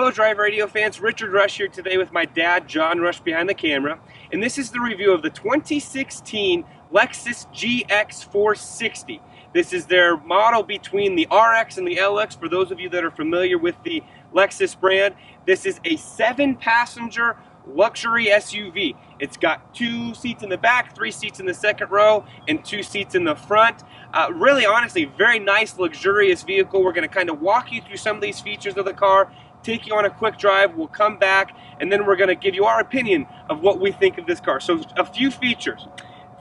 Hello Drive Radio fans, Richard Rush here today with my dad, John Rush, behind the camera. And this is the review of the 2016 Lexus GX460. This is their model between the RX and the LX. For those of you that are familiar with the Lexus brand, this is a 7-passenger luxury SUV. It's got 2 seats in the back, 3 seats in the second row, and 2 seats in the front. Really, honestly, very nice, luxurious vehicle. We're going to kind of walk you through some of these features of the car, take you on a quick drive, we'll come back, and then we're going to give you our opinion of what we think of this car. So a few features.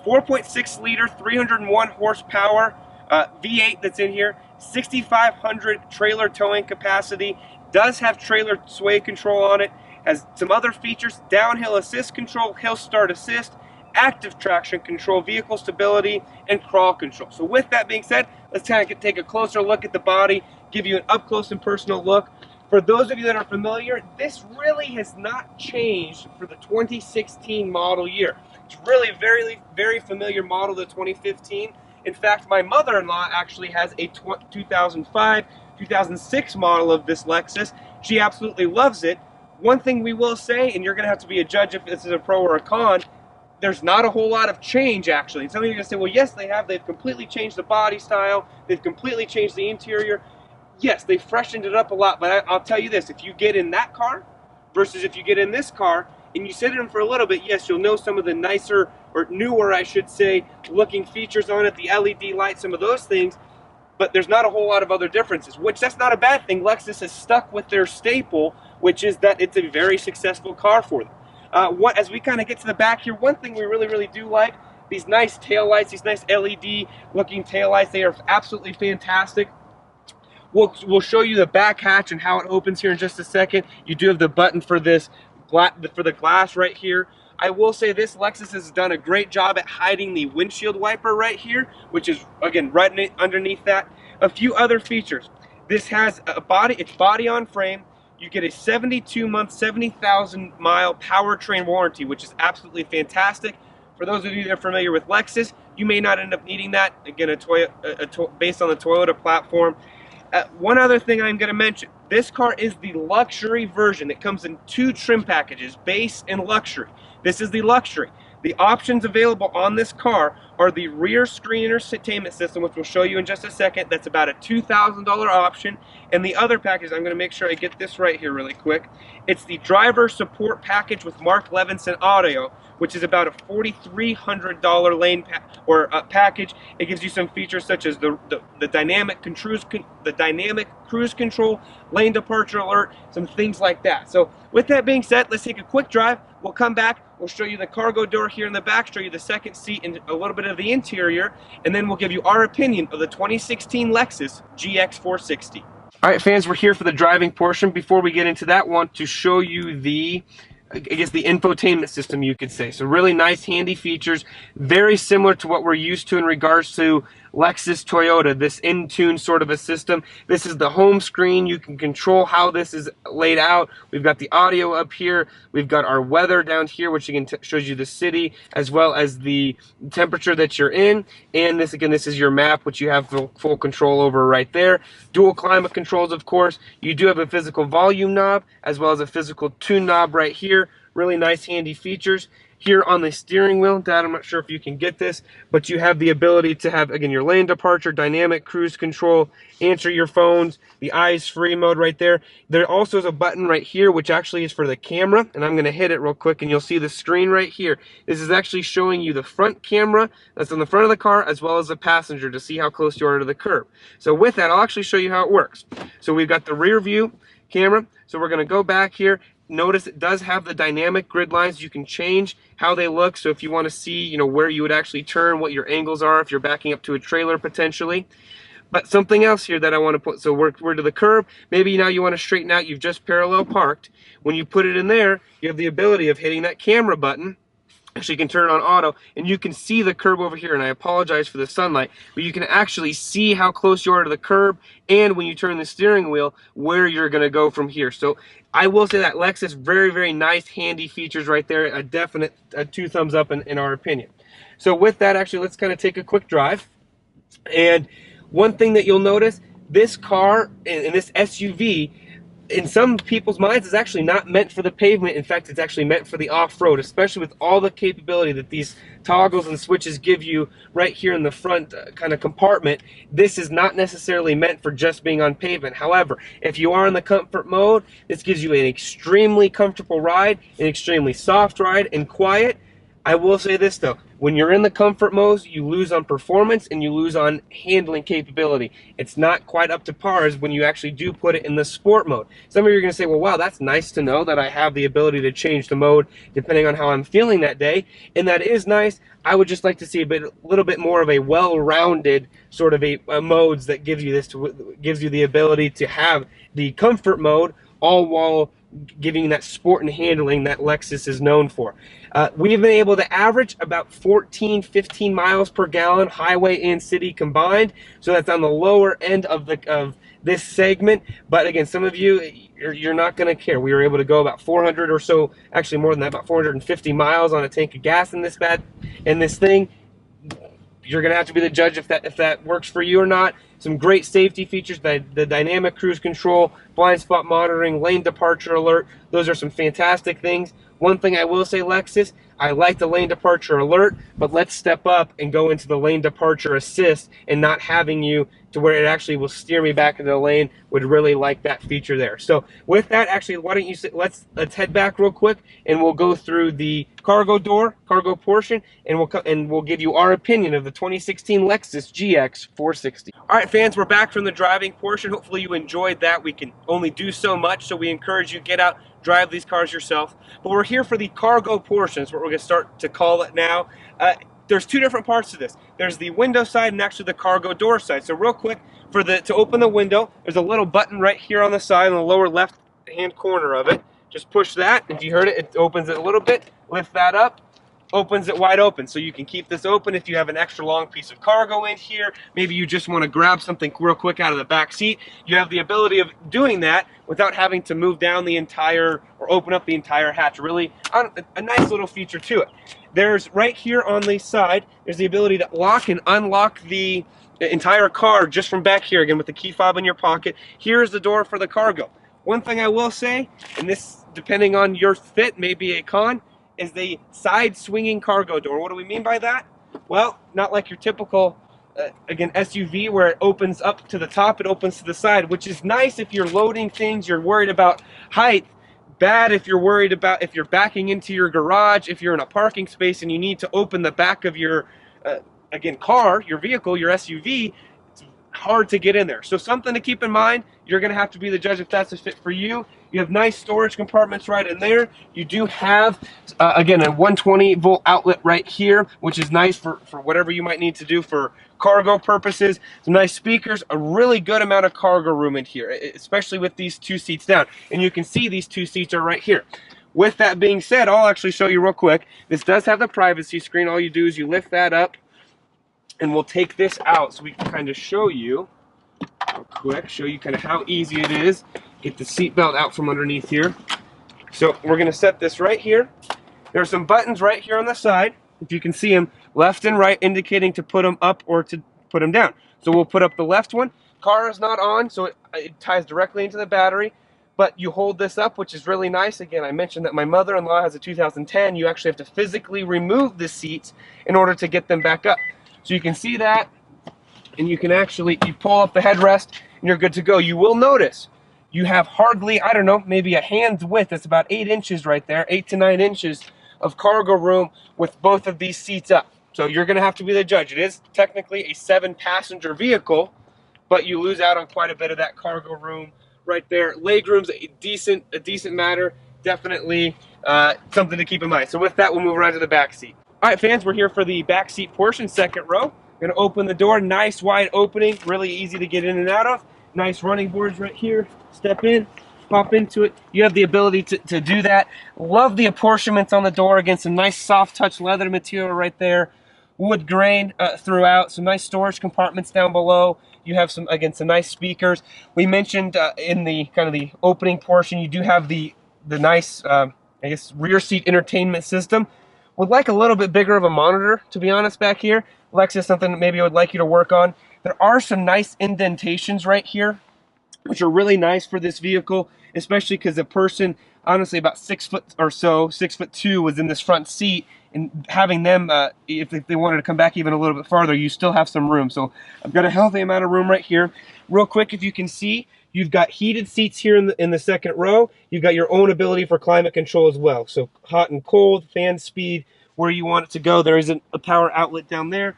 4.6 liter, 301 horsepower, V8 that's in here, 6,500 trailer towing capacity, does have trailer sway control on it, has some other features: downhill assist control, hill start assist, active traction control, vehicle stability, and crawl control. So with that being said, let's kind of take a closer look at the body, give you an up close and personal look. For those of you that are familiar, this really has not changed for the 2016 model year. It's really very familiar model, the 2015. In fact, my mother-in-law actually has a 2005, 2006 model of this Lexus. She absolutely loves it. One thing we will say, and you're going to have to be a judge if this is a pro or a con, there's not a whole lot of change actually. Some of you are going to say, well, yes, they have. They've completely changed the body style. They've completely changed the interior. Yes, they freshened it up a lot, but I'll tell you this, if you get in that car versus if you get in this car and you sit in them for a little bit, yes, you'll know some of the nicer, or newer, I should say, looking features on it, the LED lights, some of those things, but there's not a whole lot of other differences, which that's not a bad thing. Lexus has stuck with their staple, which is that it's a very successful car for them. As we kind of get to the back here, one thing we really do like, these nice taillights, these nice LED looking taillights, they are absolutely fantastic. We'll show you the back hatch and how it opens here in just a second. You do have the button for this, for the glass right here. I will say this, Lexus has done a great job at hiding the windshield wiper right here, which is, again, right underneath that. A few other features. This has a body, it's body on frame. You get a 72-month, 70,000-mile powertrain warranty, which is absolutely fantastic. For those of you that are familiar with Lexus, you may not end up needing that. Again, based on the Toyota platform. One other thing I'm going to mention, this car is the luxury version. It comes in 2 trim packages, base and luxury. This is the luxury. The options available on this car are the rear screen entertainment system, which we'll show you in just a second. That's about a $2,000 option. And the other package, I'm going to make sure I get this right here really quick. It's the driver support package with Mark Levinson audio, which is about a $4,300 lane package. It gives you some features such as the dynamic cruise control, lane departure alert, some things like that. So with that being said, let's take a quick drive. We'll come back. We'll show you the cargo door here in the back, show you the second seat and a little bit of the interior, and then we'll give you our opinion of the 2016 Lexus GX460. All right, fans, we're here for the driving portion. Before we get into that, I want to show you the infotainment system, you could say. So really nice, handy features, very similar to what we're used to in regards to Lexus Toyota, this in-tune sort of a system. This is the home screen. You can control how this is laid out. We've got the audio up here. We've got our weather down here, which again shows you the city as well as the temperature that you're in. And this, again, this is your map, which you have full control over right there. Dual climate controls, of course. You do have a physical volume knob as well as a physical tune knob right here. Really nice, handy features. Here on the steering wheel, Dad, I'm not sure if you can get this, but you have the ability to have, again, your lane departure, dynamic cruise control, answer your phones, the eyes free mode right there. There also is a button right here, which actually is for the camera, and I'm going to hit it real quick, and you'll see the screen right here. This is actually showing you the front camera that's on the front of the car, as well as the passenger, to see how close you are to the curb. So with that, I'll actually show you how it works. So we've got the rear view camera, so we're going to go back here. Notice it does have the dynamic grid lines. You can change how they look. So if you want to see, where you would actually turn, what your angles are, if you're backing up to a trailer potentially. But something else here that I want to put, so we're to the curb. Maybe now you want to straighten out, you've just parallel parked. When you put it in there, you have the ability of hitting that camera button. Actually, you can turn it on auto, and you can see the curb over here, and I apologize for the sunlight, but you can actually see how close you are to the curb, and when you turn the steering wheel, where you're going to go from here. So I will say that Lexus, very nice, handy features right there, a definite 2 thumbs up in our opinion. So with that, actually, let's kind of take a quick drive. And one thing that you'll notice, this car, and this SUV, in some people's minds, it's actually not meant for the pavement. In fact, it's actually meant for the off-road, especially with all the capability that these toggles and switches give you right here in the front kind of compartment. This is not necessarily meant for just being on pavement. However, if you are in the comfort mode, this gives you an extremely comfortable ride, an extremely soft ride, and quiet. I will say this though, when you're in the comfort mode, you lose on performance and you lose on handling capability. It's not quite up to par as when you actually do put it in the sport mode. Some of you are going to say, well, wow, that's nice to know that I have the ability to change the mode depending on how I'm feeling that day. And that is nice. I would just like to see a little bit more of a well-rounded sort of a modes that gives you gives you the ability to have the comfort mode all while giving that sport and handling that Lexus is known for. We've been able to average about 15 miles per gallon, highway and city combined. So that's on the lower end of this segment. But again, some of you, you're not going to care. We were able to go about 400 or so, actually more than that, about 450 miles on a tank of gas in this thing. You're going to have to be the judge if that works for you or not. Some great safety features, the dynamic cruise control, blind spot monitoring, lane departure alert. Those are some fantastic things. One thing I will say, Lexus, I like the lane departure alert, but let's step up and go into the lane departure assist and not having you to where it actually will steer me back into the lane. Would really like that feature there. So with that, actually, why don't you let's head back real quick and we'll go through the cargo portion, and we'll give you our opinion of the 2016 Lexus GX460. All right, fans, we're back from the driving portion. Hopefully you enjoyed that. We can only do so much, so we encourage you to get out, drive these cars yourself. But we're here for the cargo portion. Is what we're going to start to call it now. There's two different parts to this. There's the window side and actually the cargo door side. So real quick, to open the window, there's a little button right here on the side, in the lower left hand corner of it. Just push that. If you heard it, it opens it a little bit. Lift that up. Opens it wide open, so you can keep this open if you have an extra long piece of cargo in here. Maybe you just want to grab something real quick out of the back seat. You have the ability of doing that without having to move down the entire or open up the entire hatch. Really a nice little feature to it. There's right here on the side, there's the ability to lock and unlock the entire car just from back here, again with the key fob in your pocket. Here's the door for the cargo. One thing I will say, and this depending on your fit may be a con, is the side swinging cargo door. What do we mean by that? Well, not like your typical again SUV where it opens up to the top, it opens to the side, which is nice if you're loading things, you're worried about height. Bad if you're worried about if you're backing into your garage, if you're in a parking space and you need to open the back of your again car, your vehicle, your SUV. It's hard to get in there. So something to keep in mind. You're going to have to be the judge if that's a fit for you. You have nice storage compartments right in there. You do have, again, a 120 volt outlet right here, which is nice for whatever you might need to do for cargo purposes. Some nice speakers, a really good amount of cargo room in here, especially with these two seats down. And you can see these two seats are right here. With that being said, I'll actually show you real quick. This does have the privacy screen. All you do is you lift that up, and we'll take this out so we can kind of show you real quick, show you kind of how easy it is. Get the seat belt out from underneath here. So we're going to set this right here. There are some buttons right here on the side. If you can see them, left and right, indicating to put them up or to put them down. So we'll put up the left one. Car is not on, so it ties directly into the battery. But you hold this up, which is really nice. Again, I mentioned that my mother-in-law has a 2010. You actually have to physically remove the seats in order to get them back up. So you can see that, and you can actually, you pull up the headrest, and you're good to go. You will notice you have hardly, I don't know, maybe a hand's width. It's about 8 inches right there, 8 to 9 inches of cargo room with both of these seats up. So you're going to have to be the judge. It is technically a 7-passenger vehicle, but you lose out on quite a bit of that cargo room right there. Legroom's a decent matter. Definitely something to keep in mind. So with that, we'll move around to the back seat. All right, fans, we're here for the back seat portion, second row. Going to open the door, nice wide opening, really easy to get in and out of. Nice running boards right here. Step in, pop into it. You have the ability to do that. Love the apportionments on the door. Again, some nice soft touch leather material right there. Wood grain throughout. Some nice storage compartments down below. You have some nice speakers. We mentioned in the kind of the opening portion, you do have the nice, I guess, rear seat entertainment system. Would like a little bit bigger of a monitor, to be honest, back here. Lexus, something that maybe I would like you to work on. There are some nice indentations right here which are really nice for this vehicle, especially because a person, honestly, about 6 foot or so, 6'2", was in this front seat, and having them, if they wanted to come back even a little bit farther, you still have some room. So I've got a healthy amount of room right here. Real quick, if you can see, you've got heated seats here in the second row. You've got your own ability for climate control as well. So hot and cold, fan speed, where you want it to go. There isn't a power outlet down there.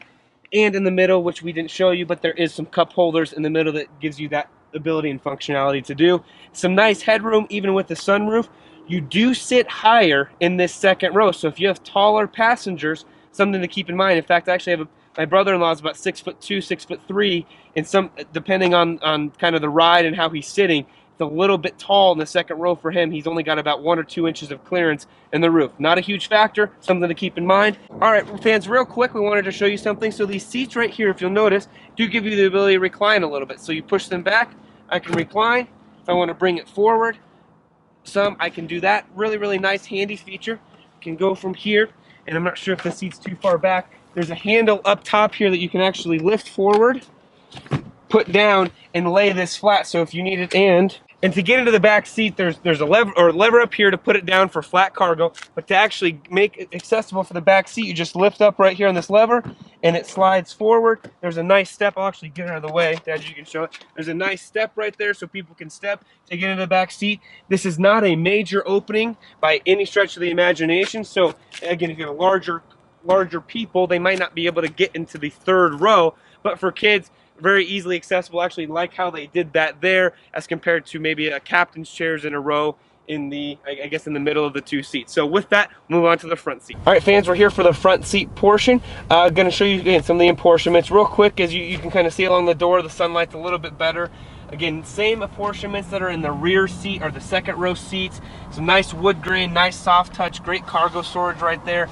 And in the middle, which we didn't show you, but there is some cup holders in the middle that gives you that ability and functionality to do. Some nice headroom, even with the sunroof. You do sit higher in this second row, so if you have taller passengers, something to keep in mind. In fact, I actually have my brother-in-law is about 6'2", 6'3", and some, depending on kind of the ride and how he's sitting, it's a little bit tall in the second row for him. He's only got about 1 or 2 inches of clearance in the roof. Not a huge factor, something to keep in mind. All right, fans, real quick, we wanted to show you something. So these seats right here, if you'll notice, do give you the ability to recline a little bit. So you push them back, I can recline. If I want to bring it forward, I can do that. Really, really nice, handy feature. Can go from here, and I'm not sure if the seat's too far back. There's a handle up top here that you can actually lift forward, put down, and lay this flat. So if you need it, and to get into the back seat, there's a lever up here to put it down for flat cargo. But to actually make it accessible for the back seat, you just lift up right here on this lever, and it slides forward. There's a nice step. I'll actually get it out of the way, Dad, you can show it. There's a nice step right there so people can step to get into the back seat. This is not a major opening by any stretch of the imagination. So again, if you have larger people, they might not be able to get into the third row. But for kids, very easily accessible. Actually like how they did that there as compared to maybe a captain's chairs in a row in the, I guess, in the middle of the 2 seats. So with that, move on to the front seat. All right, fans, we're here for the front seat portion. I'm going to show you again some of the apportionments real quick. As you can kind of see along the door, the sunlight's a little bit better. Again, same apportionments that are in the rear seat or the second row seats. Some nice wood grain, nice soft touch, great cargo storage right there.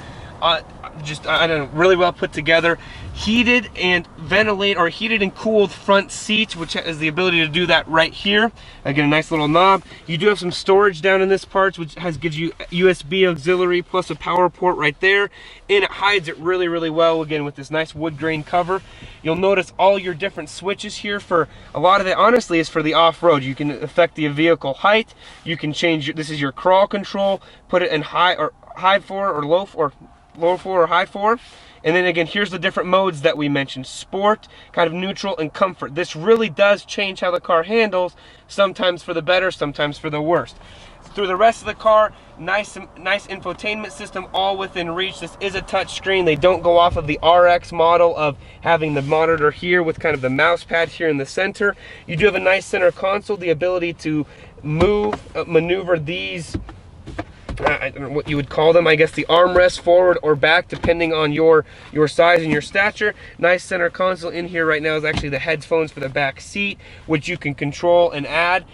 Just, I don't know, really well put together. Heated and heated and cooled front seats, which has the ability to do that right here. Again, a nice little knob. You do have some storage down in this part, which gives you USB auxiliary plus a power port right there, and it hides it really, really well, again, with this nice wood grain cover. You'll notice all your different switches here. For a lot of it, honestly, is for the off-road. You can affect the vehicle height. You can change this is your crawl control, put it in high for or low for, or high for. And then again, here's the different modes that we mentioned: sport, kind of neutral, and comfort. This really does change how the car handles, sometimes for the better, sometimes for the worst. Through the rest of the car, nice infotainment system, all within reach. This is a touch screen. They don't go off of the RX model of having the monitor here with kind of the mouse pad here in the center. You do have a nice center console, the ability to maneuver these, I don't know what you would call them, I guess the armrest forward or back depending on your size and your stature. Nice center console. In here right now is actually the headphones for the back seat, which you can control and add.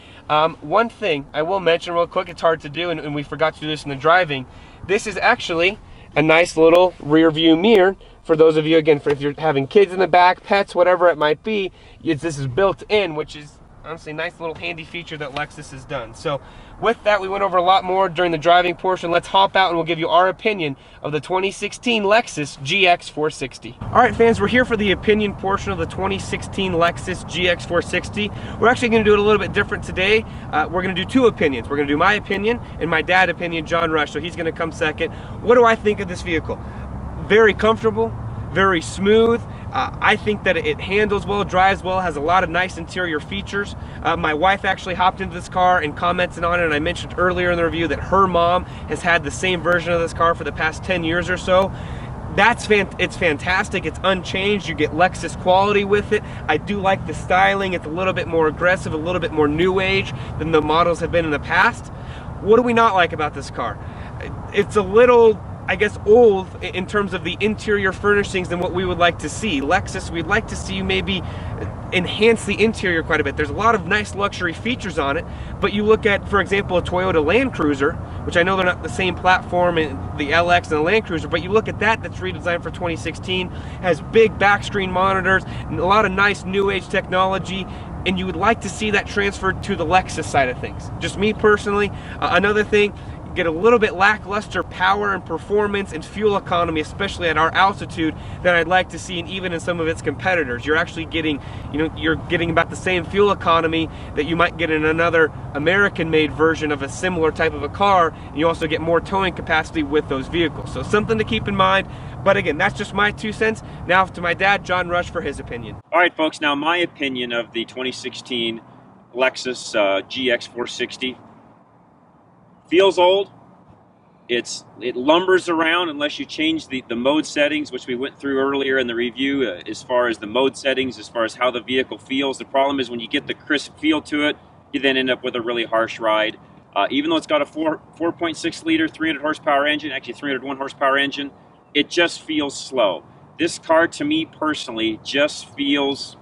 One thing I will mention real quick, it's hard to do, and we forgot to do this in the driving. This is actually a nice little rear view mirror for those of you, again, for if you're having kids in the back, pets, whatever it might be. This is built in, which is honestly a nice little handy feature that Lexus has done. So with that, we went over a lot more during the driving portion. Let's hop out and we'll give you our opinion of the 2016 Lexus GX460. All right, fans, we're here for the opinion portion of the 2016 Lexus GX460. We're actually going to do it a little bit different today. We're going to do 2 opinions. We're going to do my opinion and my dad's opinion, John Rush, so he's going to come second. What do I think of this vehicle? Very comfortable, very smooth. I think that it handles well, drives well, has a lot of nice interior features. My wife actually hopped into this car and commented on it, and I mentioned earlier in the review that her mom has had the same version of this car for the past 10 years or so. It's fantastic. It's unchanged. You get Lexus quality with it. I do like the styling. It's a little bit more aggressive, a little bit more new age than the models have been in the past. What do we not like about this car? It's a little, I guess, old in terms of the interior furnishings than what we would like to see. Lexus, we'd like to see you maybe enhance the interior quite a bit. There's a lot of nice luxury features on it, but you look at, for example, a Toyota Land Cruiser, which I know they're not the same platform in the LX and the Land Cruiser, but you look at that's redesigned for 2016, has big back screen monitors, and a lot of nice new age technology, and you would like to see that transferred to the Lexus side of things. Just me personally. Another thing, get a little bit lackluster power and performance and fuel economy, especially at our altitude, than I'd like to see, and even in some of its competitors. You're actually getting, you're getting about the same fuel economy that you might get in another American-made version of a similar type of a car, and you also get more towing capacity with those vehicles. So something to keep in mind. But again, that's just my 2 cents. Now to my dad, John Rush, for his opinion. All right, folks, now my opinion of the 2016 Lexus GX460. Feels old. It lumbers around unless you change the mode settings, which we went through earlier in the review, as far as the mode settings, as far as how the vehicle feels. The problem is when you get the crisp feel to it, you then end up with a really harsh ride. Even though it's got a 4.6 liter, 300 horsepower engine, actually 301 horsepower engine, it just feels slow. This car, to me personally, just feels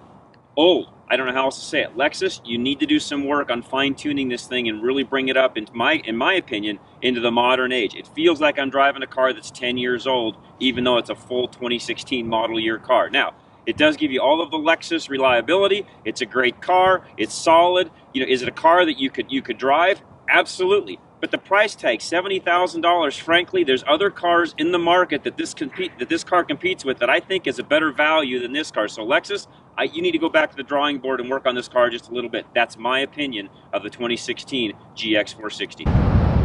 old. I don't know how else to say it. Lexus, you need to do some work on fine-tuning this thing and really bring it up, in my opinion, into the modern age. It feels like I'm driving a car that's 10 years old, even though it's a full 2016 model year car. Now, it does give you all of the Lexus reliability. It's a great car. It's solid. Is it a car that you could drive? Absolutely. But the price tag, $70,000, frankly, there's other cars in the market that this car competes with that I think is a better value than this car. So Lexus, you need to go back to the drawing board and work on this car just a little bit. That's my opinion of the 2016 GX460.